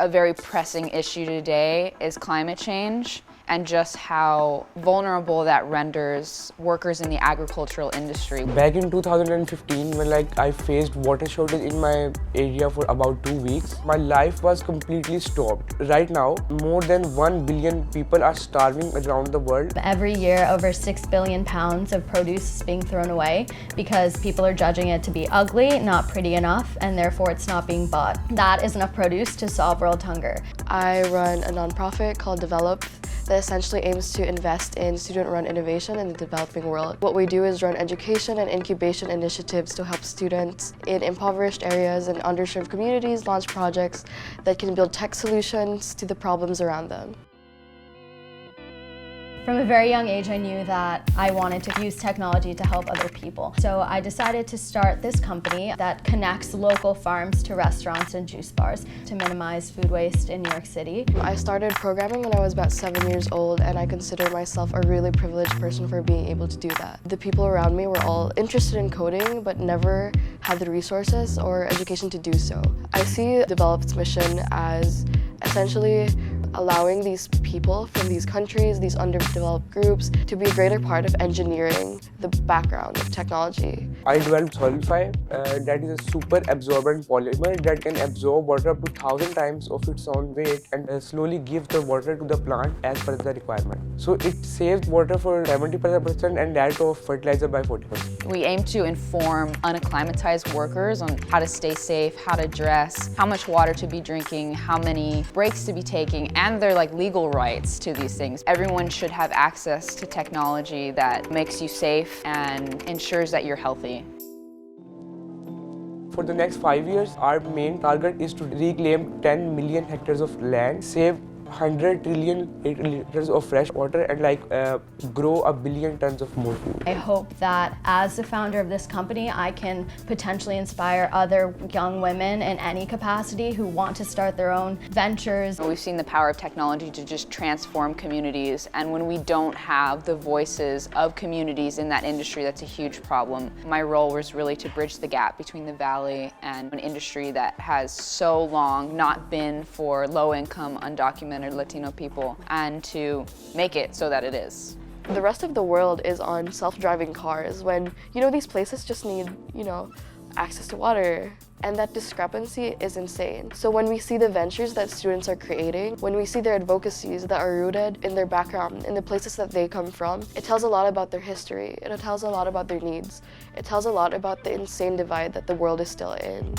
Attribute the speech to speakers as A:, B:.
A: a very pressing issue today is climate change and just how vulnerable that renders workers in the agricultural industry.
B: Back in 2015, when I faced water shortage in my area for about 2 weeks, my life was completely stopped. Right now, more than 1 billion people are starving around the world.
C: Every year, over 6 billion pounds of produce is being thrown away because people are judging it to be ugly, not pretty enough, and therefore it's not being bought. That is enough produce to solve world hunger.
D: I run a nonprofit called Develop that essentially aims to invest in student-run innovation in the developing world. What we do is run education and incubation initiatives to help students in impoverished areas and underserved communities launch projects that can build tech solutions to the problems around them.
C: From a very young age, I knew that I wanted to use technology to help other people. So I decided to start this company that connects local farms to restaurants and juice bars to minimize food waste in New York City.
D: I started programming when I was about 7 years old, and I consider myself a really privileged person for being able to do that. The people around me were all interested in coding, but never had the resources or education to do so. I see Develop's mission as essentially allowing these people from these countries, these underdeveloped groups, to be a greater part of engineering the background of technology.
B: I developed Solidify, that is a super absorbent polymer that can absorb water up to 1,000 times of its own weight and slowly give the water to the plant as per the requirement. So it saves water for 70% and that of fertilizer by 40%.
A: We aim to inform unacclimatized workers on how to stay safe, how to dress, how much water to be drinking, how many breaks to be taking, and their legal rights to these things. Everyone should have access to technology that makes you safe and ensures that you're healthy.
B: For the next 5 years, our main target is to reclaim 10 million hectares of land, save 100 trillion liters of fresh water, and grow 1 billion tons of more food.
C: I hope that as the founder of this company, I can potentially inspire other young women in any capacity who want to start their own ventures.
A: We've seen the power of technology to just transform communities, and when we don't have the voices of communities in that industry, that's a huge problem. My role was really to bridge the gap between the Valley and an industry that has so long not been for low-income, undocumented Latino people, and to make it so that it is.
D: The rest of the world is on self-driving cars when, these places just need, access to water. And that discrepancy is insane. So when we see the ventures that students are creating, when we see their advocacies that are rooted in their background, in the places that they come from, it tells a lot about their history, it tells a lot about their needs, it tells a lot about the insane divide that the world is still in.